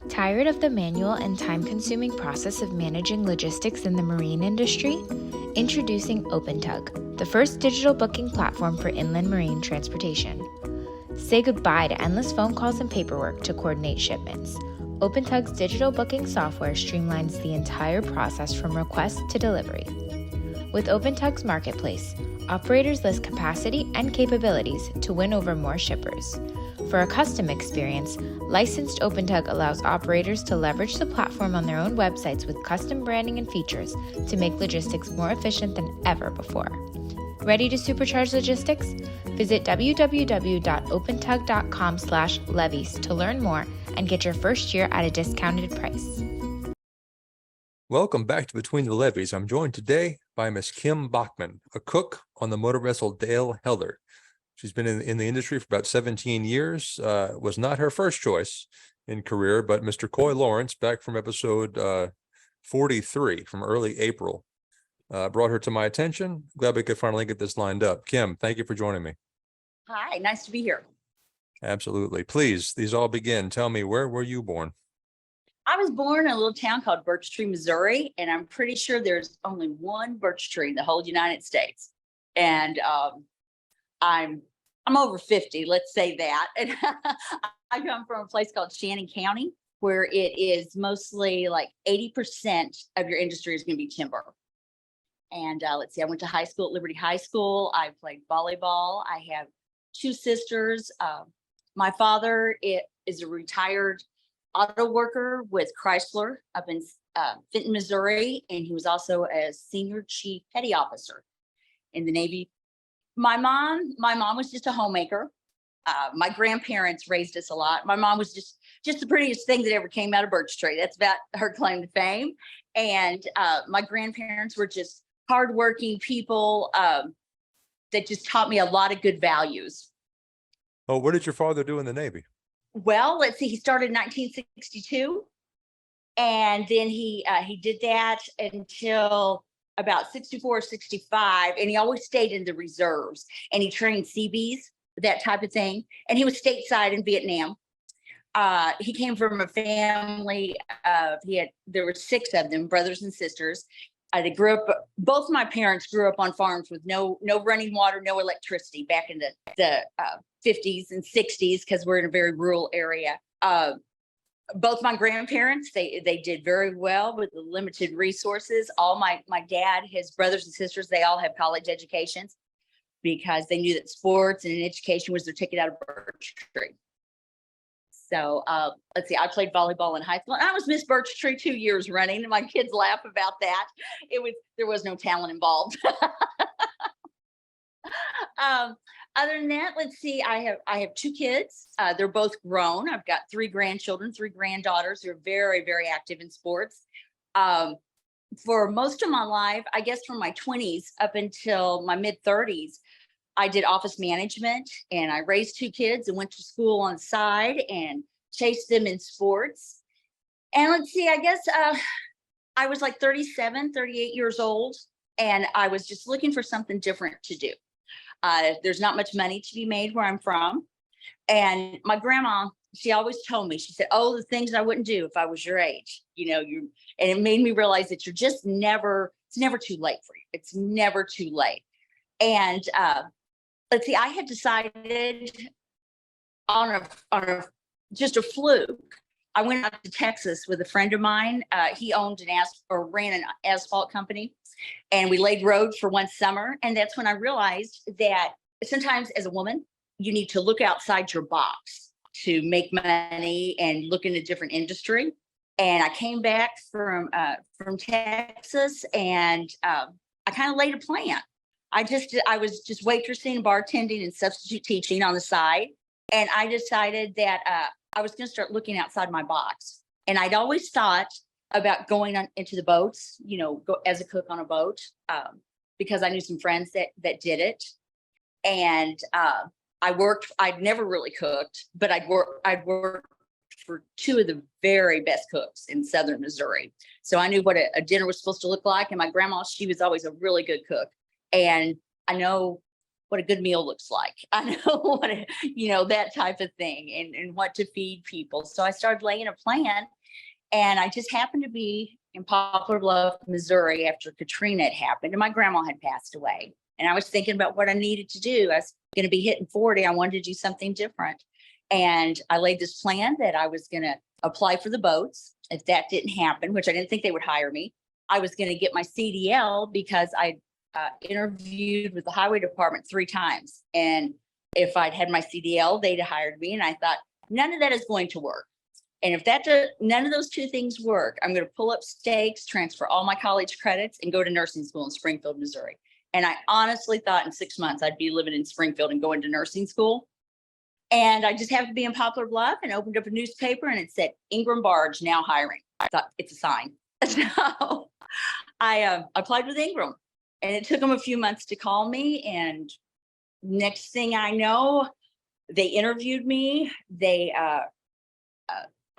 Tired of the manual and time-consuming process of managing logistics in the marine industry? Introducing OpenTug, the first digital booking platform for inland marine transportation. Say goodbye to endless phone calls and paperwork to coordinate shipments. OpenTug's digital booking software streamlines the entire process from request to delivery. With OpenTug's marketplace, operators list capacity and capabilities to win over more shippers. For a custom experience, licensed OpenTug allows operators to leverage the platform on their own websites with custom branding and features to make logistics more efficient than ever before. Ready to supercharge logistics? Visit www.opentug.com/levies to learn more and get your first year at a discounted price. Welcome back to Between the Levees. I'm joined today by Miss Kim Bockman, a cook on the motor vessel Dale Heller. She's been in the industry for about 17 years. Was not her first choice in career, but Mr. Coy Lawrence, back from episode 43 from early April, brought her to my attention. Glad we could finally get this lined up. Kim, thank you for joining me. Hi, nice to be here. Absolutely. Please, these all begin. Tell me, where were you born? I was born in a little town called Birch Tree, Missouri, and I'm pretty sure there's only one birch tree in the whole United States. And I'm over 50, let's say that. And I come from a place called Shannon County, where it is mostly like 80% of your industry is going to be timber. And let's see, I went to high school at Liberty High School. I played volleyball. I have two sisters. My father is a retired auto worker with Chrysler up in Fenton, Missouri, and he was also a senior chief petty officer in the Navy. My mom was just a homemaker. My grandparents raised us a lot. My mom was just the prettiest thing that ever came out of Birch Tree. That's about her claim to fame. And my grandparents were just hardworking people that just taught me a lot of good values. Oh, what did your father do in the Navy? Well, let's see, he started in 1962, and then he did that until about 64 or 65, and he always stayed in the reserves, and he trained Seabees, that type of thing, and he was stateside in Vietnam. He came from a family of, there were 6 of them, brothers and sisters. They grew up, both my parents grew up on farms with no running water, no electricity back in the 50s and 60s, because we're in a very rural area. Both my grandparents, they did very well with the limited resources. All my dad, his brothers and sisters, they all have college educations because they knew that sports and education was their ticket out of Birch Tree. So let's see, I played volleyball in high school, and I was Miss Birch Tree 2 years running, and my kids laugh about that. There was no talent involved. Other than that, let's see, I have 2 kids. They're both grown. I've got 3 grandchildren, 3 granddaughters. They're very, very active in sports. For most of my life, I guess from my 20s up until my mid 30s, I did office management, and I raised 2 kids and went to school on the side and chased them in sports. And let's see, I guess I was like 37, 38 years old, and I was just looking for something different to do. There's not much money to be made where I'm from. And my grandma, she always told me, she said, oh, the things I wouldn't do if I was your age, and it made me realize that it's never too late for you. It's never too late. And let's see, I had decided on just a fluke. I went out to Texas with a friend of mine. He owned ran an asphalt company, and we laid road for one summer. And that's when I realized that sometimes as a woman, you need to look outside your box to make money and look in a different industry. And I came back from Texas, and I kind of laid a plan. I was just waitressing, bartending, and substitute teaching on the side. And I decided that I was going to start looking outside my box. And I'd always thought about going into the boats, go as a cook on a boat, because I knew some friends that did it. And I'd never really cooked, but I'd worked for 2 of the very best cooks in Southern Missouri. So I knew what a dinner was supposed to look like. And my grandma, she was always a really good cook. And I know what a good meal looks like. I know what, that type of thing, and what to feed people. So I started laying a plan, and I just happened to be in Poplar Bluff, Missouri after Katrina had happened, and my grandma had passed away. And I was thinking about what I needed to do. I was going to be hitting 40. I wanted to do something different. And I laid this plan that I was going to apply for the boats. If that didn't happen, which I didn't think they would hire me, I was going to get my CDL because I interviewed with the highway department 3 times. And if I'd had my CDL, they'd have hired me. And I thought, none of that is going to work. And if none of those 2 things work, I'm going to pull up stakes, transfer all my college credits, and go to nursing school in Springfield, Missouri. And I honestly thought in 6 months I'd be living in Springfield and going to nursing school. And I just happened to be in Poplar Bluff and opened up a newspaper, and it said Ingram Barge now hiring. I thought, it's a sign. So I applied with Ingram, and it took them a few months to call me. And next thing I know, they interviewed me.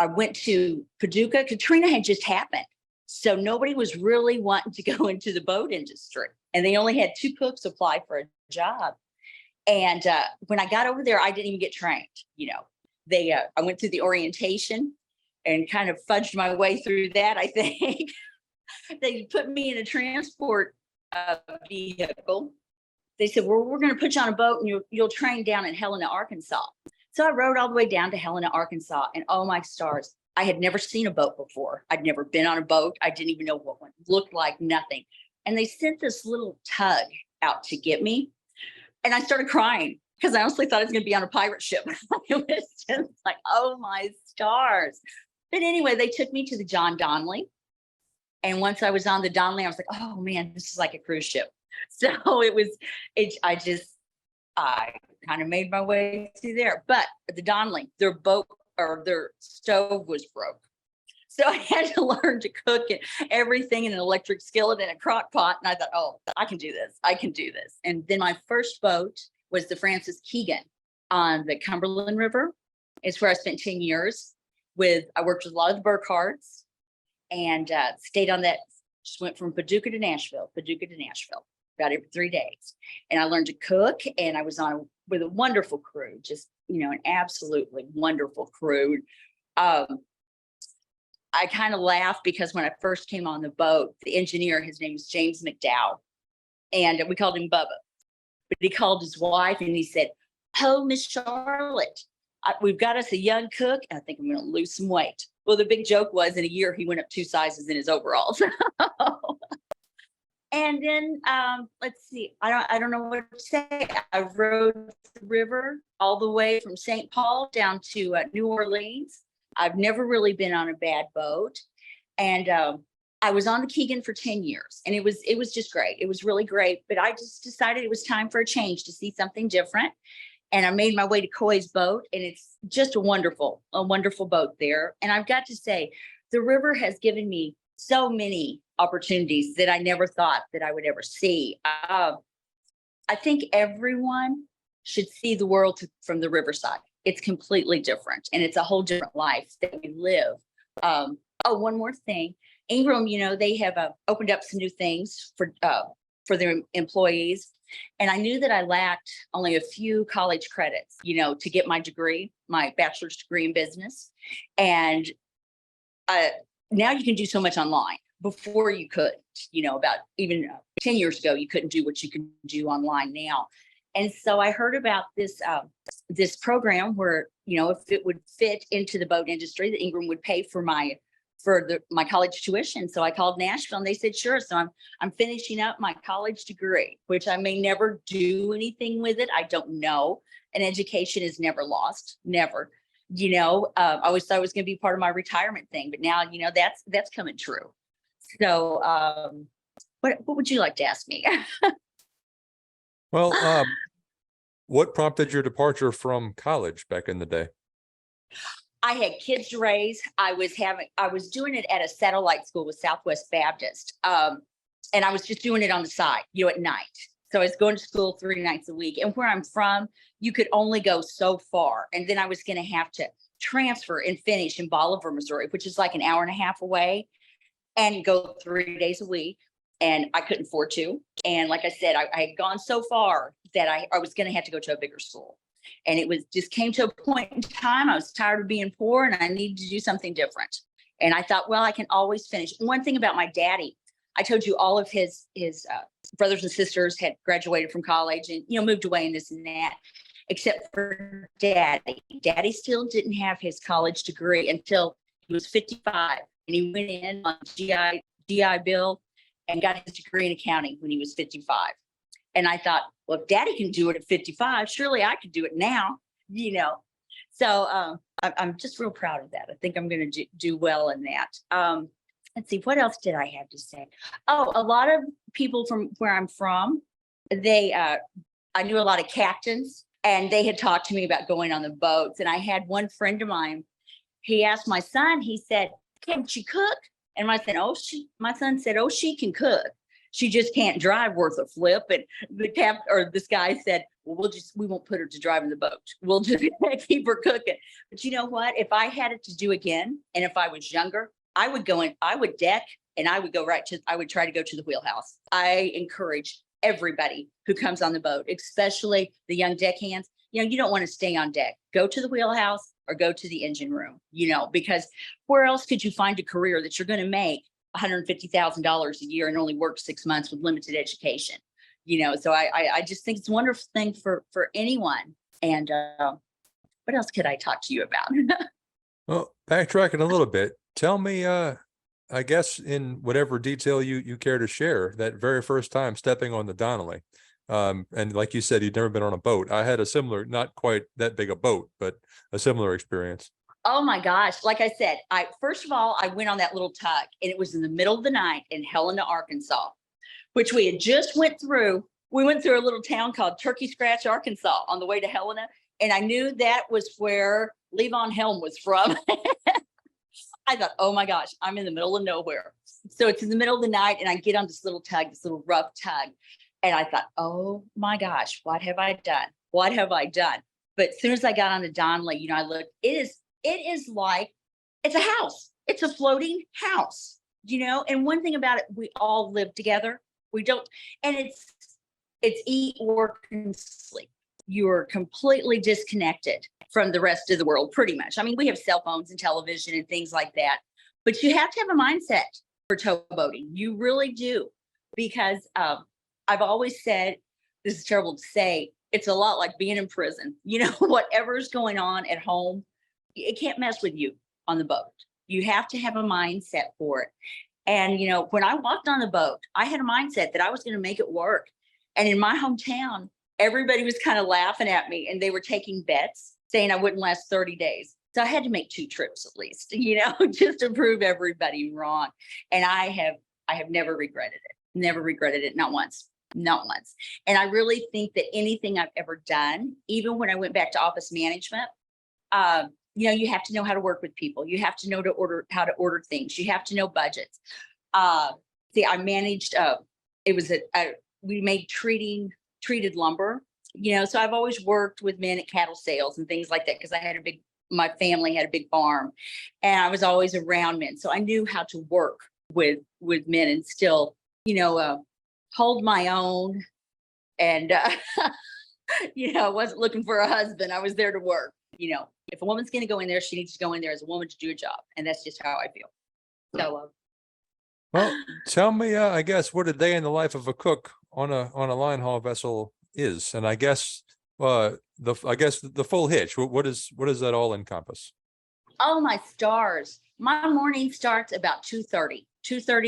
I went to Paducah. Katrina had just happened. So nobody was really wanting to go into the boat industry. And they only had 2 cooks apply for a job. And when I got over there, I didn't even get trained. I went through the orientation and kind of fudged my way through that, I think. They put me in a transport vehicle. They said, well, we're going to put you on a boat, and you'll train down in Helena, Arkansas. So I rode all the way down to Helena, Arkansas, and oh my stars, I had never seen a boat before. I'd never been on a boat. I didn't even know what one looked like, nothing. And they sent this little tug out to get me. And I started crying because I honestly thought I was going to be on a pirate ship. It was just like, oh my stars. But anyway, they took me to the John Donnelly. And once I was on the Donnelly, I was like, oh man, this is like a cruise ship. So I kind of made my way through there. But at the Donnelly, their boat or their stove was broke. So I had to learn to cook and everything in an electric skillet and a crock pot. And I thought, oh, I can do this. I can do this. And then my first boat was the Francis Keegan on the Cumberland River. It's where I spent 10 years I worked with a lot of the Burkharts and stayed on that. Just went from Paducah to Nashville, about every 3 days. And I learned to cook, and I was with a wonderful crew, just, an absolutely wonderful crew. I kind of laughed because when I first came on the boat, the engineer, his name was James McDowell, and we called him Bubba. But he called his wife and he said, oh, Miss Charlotte, we've got us a young cook, and I think I'm going to lose some weight. Well, the big joke was in a year, he went up 2 sizes in his overalls. And then let's see, I don't know what to say. I rode the river all the way from St. Paul down to New Orleans. I've never really been on a bad boat. And I was on the Keegan for 10 years, and it was just great. It was really great. But I just decided it was time for a change, to see something different. And I made my way to Coy's boat, and it's just a wonderful boat there. And I've got to say, the river has given me so many opportunities that I never thought that I would ever see. I think everyone should see the world from the riverside. It's completely different, and it's a whole different life that we live. One more thing. Ingram, they have opened up some new things for their employees. And I knew that I lacked only a few college credits, to get my degree, my bachelor's degree in business. And now you can do so much online. Before you couldn't, about even 10 years ago, you couldn't do what you can do online now. And so I heard about this program where, if it would fit into the boat industry, that Ingram would pay for my college tuition. So I called Nashville, and they said, sure. So I'm finishing up my college degree, which I may never do anything with it. I don't know. And education is never lost, never. I always thought it was going to be part of my retirement thing, but now, that's coming true. So what would you like to ask me? Well, what prompted your departure from college back in the day? I had kids to raise. I was doing it at a satellite school with Southwest Baptist. And I was just doing it on the side, at night. So I was going to school 3 nights a week. And where I'm from, you could only go so far. And then I was going to have to transfer and finish in Bolivar, Missouri, which is like an hour and a half away, and go 3 days a week. and I couldn't afford to. And like I said, I had gone so far that I was going to have to go to a bigger school. And it was just came to a point in time. I was tired of being poor and I needed to do something different. And I thought, well, I can always finish. One thing about my daddy, I told you all of his brothers and sisters had graduated from college and, moved away and this and that, except for daddy. Daddy still didn't have his college degree until he was 55. And he went in on GI Bill and got his degree in accounting when he was 55. And I thought, well, if daddy can do it at 55, surely I could do it now, So I'm just real proud of that. I think I'm going to do well in that. Let's see, what else did I have to say? Oh, a lot of people from where I'm from, I knew a lot of captains, and they had talked to me about going on the boats. And I had one friend of mine, he asked my son, he said, can she cook? And my son said, oh, she can cook. She just can't drive worth a flip. And this guy said, well, we won't put her to drive in the boat. We'll just keep her cooking. But you know what? If I had it to do again, and if I was younger, I would go in, I would deck, and I would I would try to go to the wheelhouse. I encourage everybody who comes on the boat, especially the young deckhands. You don't want to stay on deck. Go to the wheelhouse or go to the engine room, because where else could you find a career that you're going to make $150,000 a year and only work 6 months with limited education? So I just think it's a wonderful thing for anyone. And what else could I talk to you about? Well, backtracking a little bit, tell me, I guess in whatever detail you care to share, that very first time stepping on the Donnelly. And like you said, you'd never been on a boat. I had a similar, not quite that big a boat, but a similar experience. Oh my gosh. Like I said, first of all, I went on that little tug, and it was in the middle of the night in Helena, Arkansas, which we had just went through. We went through a little town called Turkey Scratch, Arkansas on the way to Helena. And I knew that was where Levon Helm was from. I thought, oh my gosh, I'm in the middle of nowhere. So it's in the middle of the night, and I get on this little tug, this little rough tug. And I thought, oh my gosh, what have I done? What have I done? But as soon as I got on the Donnelly, I looked, it is like, it's a house. It's a floating house, and one thing about it, we all live together. We don't, and it's eat, work, and sleep. You're completely disconnected from the rest of the world, pretty much. I mean, we have cell phones and television and things like that, but you have to have a mindset for towboating. You really do, because I've always said, this is terrible to say, it's a lot like being in prison. Whatever's going on at home, it can't mess with you on the boat. You have to have a mindset for it. And, when I walked on the boat, I had a mindset that I was going to make it work. And in my hometown, everybody was kind of laughing at me, and they were taking bets saying I wouldn't last 30 days. So I had to make 2 trips at least, just to prove everybody wrong. And I have never regretted it. Not once. And I really think that anything I've ever done, even when I went back to office management, you have to know how to work with people. You have to know how to order things. You have to know budgets. I managed, we made treated lumber, so I've always worked with men at cattle sales and things like that, because my family had a big farm, and I was always around men. So I knew how to work with men and still, hold my own. And, I wasn't looking for a husband. I was there to work. If a woman's going to go in there, she needs to go in there as a woman to do a job. And that's just how I feel. So, well, tell me, I guess, what a day in the life of a cook on a line haul vessel is. And I guess, the full hitch, what does that all encompass? Oh, my stars. My morning starts about 2:30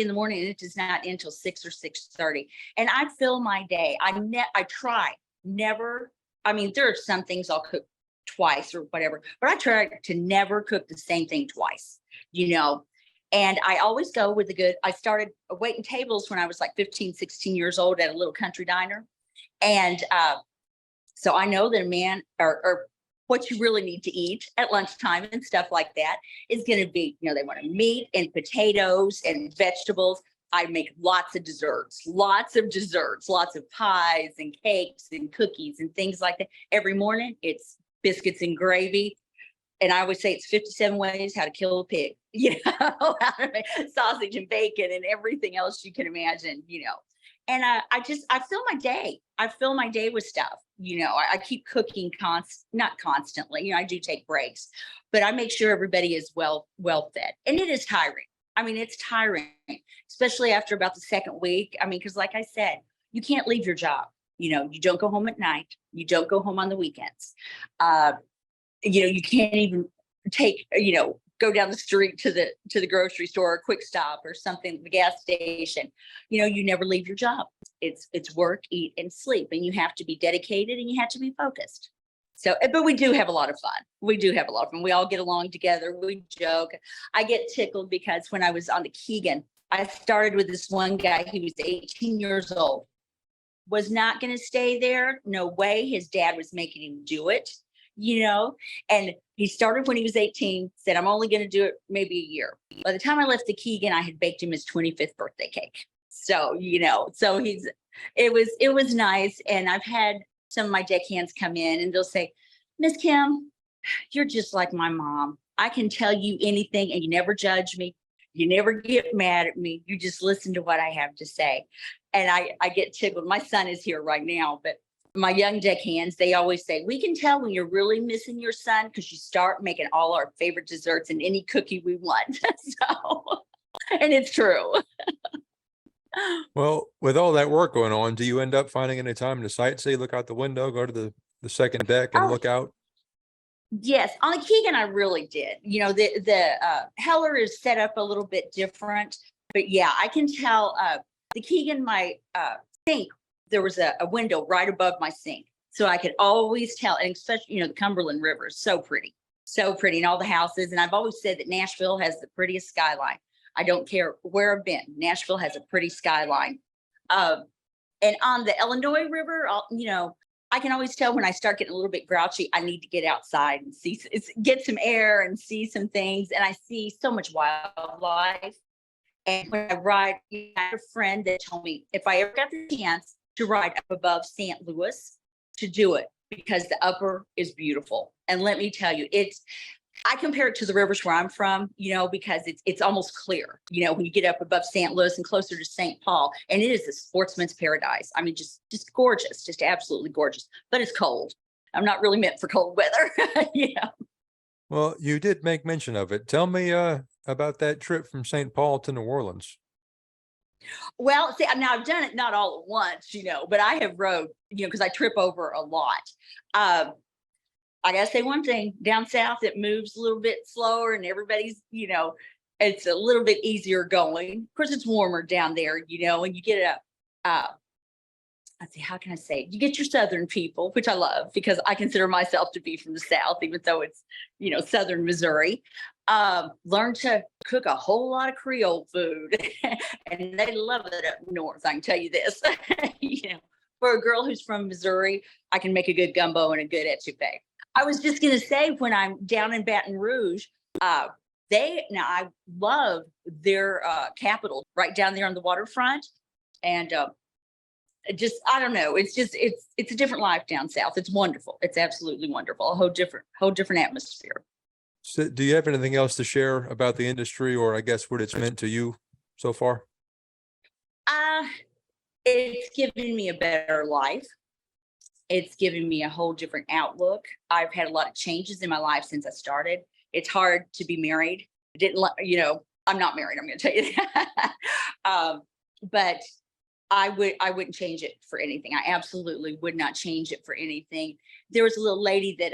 in the morning, and it does not end until 6 or 6:30. And I fill my day. I try never. I mean, there are some things I'll cook twice or whatever, but I try to never cook the same thing twice, and I always go with I started waiting tables when I was like 15, 16 years old at a little country diner. And so I know that a man or what you really need to eat at lunchtime and stuff like that is going to be, they want meat and potatoes and vegetables. I make lots of desserts, lots of pies and cakes and cookies and things like that. Every morning it's biscuits and gravy. And I always say it's 57 ways how to kill a pig. sausage and bacon and everything else you can imagine, And I fill my day. I fill my day with stuff. I keep cooking not constantly. I do take breaks, but I make sure everybody is well fed. And it is tiring. I mean, it's tiring, especially after about the second week. I mean, because like I said, you can't leave your job. You don't go home at night. You don't go home on the weekends. You can't even go down the street to the grocery store or quick stop or something, the gas station. You never leave your job. It's work, eat, and sleep, and you have to be dedicated and you have to be focused. So, but we do have a lot of fun. We all get along together. We joke. I get tickled because when I was on the Keegan, I started with this one guy. He was 18 years old, was not going to stay there. No way. His dad was making him do it, and he started when he was 18, said, I'm only going to do it maybe a year. By the time I left the Keegan, I had baked him his 25th birthday cake. So, it was nice. And I've had some of my deckhands come in and they'll say, Miss Kim, you're just like my mom. I can tell you anything and you never judge me. You never get mad at me. You just listen to what I have to say. And I get tickled. My son is here right now, but my young deckhands, they always say, we can tell when you're really missing your son because you start making all our favorite desserts and any cookie we want. And it's true. Well, with all that work going on, do you end up finding any time to sightsee, look out the window, go to the second deck and look out? Yes, on the Keegan, I really did. The Heller is set up a little bit different, but yeah, I can tell the Keegan, my sink, there was a window right above my sink. So I could always tell, and especially, the Cumberland River is so pretty, and all the houses. And I've always said that Nashville has the prettiest skyline. I don't care where I've been. Nashville has a pretty skyline. And on the Illinois River, I can always tell when I start getting a little bit grouchy, I need to get outside and get some air and see some things. And I see so much wildlife. And when I ride, I had a friend that told me if I ever got the chance to ride up above St. Louis, to do it, because the upper is beautiful. And let me tell you, I compare it to the rivers where I'm from, because it's almost clear, when you get up above St. Louis and closer to St. Paul, and it is a sportsman's paradise. I mean, just gorgeous, just absolutely gorgeous, but it's cold. I'm not really meant for cold weather. Well, you did make mention of it. Tell me about that trip from St. Paul to New Orleans. Well, see, now I've done it not all at once, but I have rode, because I trip over a lot. I gotta say one thing, down south, it moves a little bit slower and everybody's, it's a little bit easier going. Of course, it's warmer down there, and you get let's see, how can I say it? You get your Southern people, which I love because I consider myself to be from the South, even though it's, Southern Missouri. Learn to cook a whole lot of Creole food and they love it up north. I can tell you this, for a girl who's from Missouri, I can make a good gumbo and a good etouffee. I was just going to say, when I'm down in Baton Rouge, I love their capital right down there on the waterfront. And I don't know. It's a different life down south. It's wonderful. It's absolutely wonderful. A whole different atmosphere. So do you have anything else to share about the industry, or I guess what it's meant to you so far? It's given me a better life. It's given me a whole different outlook. I've had a lot of changes in my life since I started. It's hard to be married. I'm not married. I'm going to tell you that. But I wouldn't change it for anything. I absolutely would not change it for anything. There was a little lady that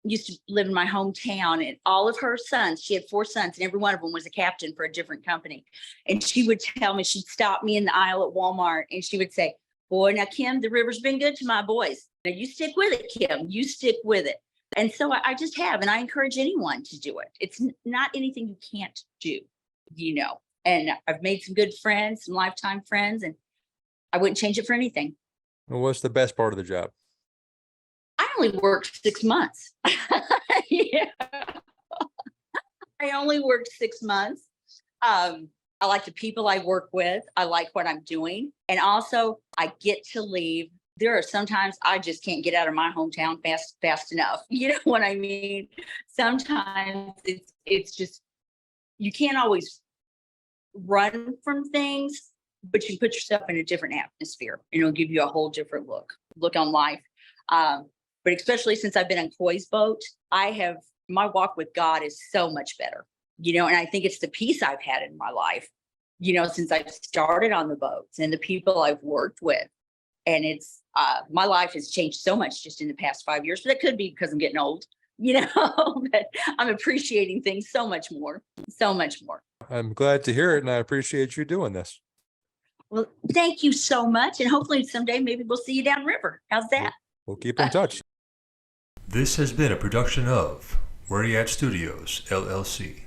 used to live in my hometown, and all of her sons, she had 4 sons, and every one of them was a captain for a different company. And she would tell me, she'd stop me in the aisle at Walmart and she would say, boy, now Kim, the river's been good to my boys. Now you stick with it, Kim, you stick with it. And so I just have, and I encourage anyone to do it. It's not anything you can't do, and I've made some good friends, some lifetime friends, and I wouldn't change it for anything. Well, what's the best part of the job? I only worked 6 months. Yeah. I only worked 6 months. I like the people I work with. I like what I'm doing. And also I get to leave. There are sometimes I just can't get out of my hometown fast enough. You know what I mean? Sometimes it's just, you can't always run from things, but you put yourself in a different atmosphere and it'll give you a whole different look on life. But especially since I've been on Coy's boat, my walk with God is so much better, and I think it's the peace I've had in my life, since I've started on the boats and the people I've worked with. And it's, my life has changed so much just in the past 5 years, but that could be because I'm getting old, but I'm appreciating things so much more. I'm glad to hear it, and I appreciate you doing this. Well, thank you so much. And hopefully someday maybe we'll see you downriver. How's that? We'll keep in touch. This has been a production of Where You At Studios, LLC.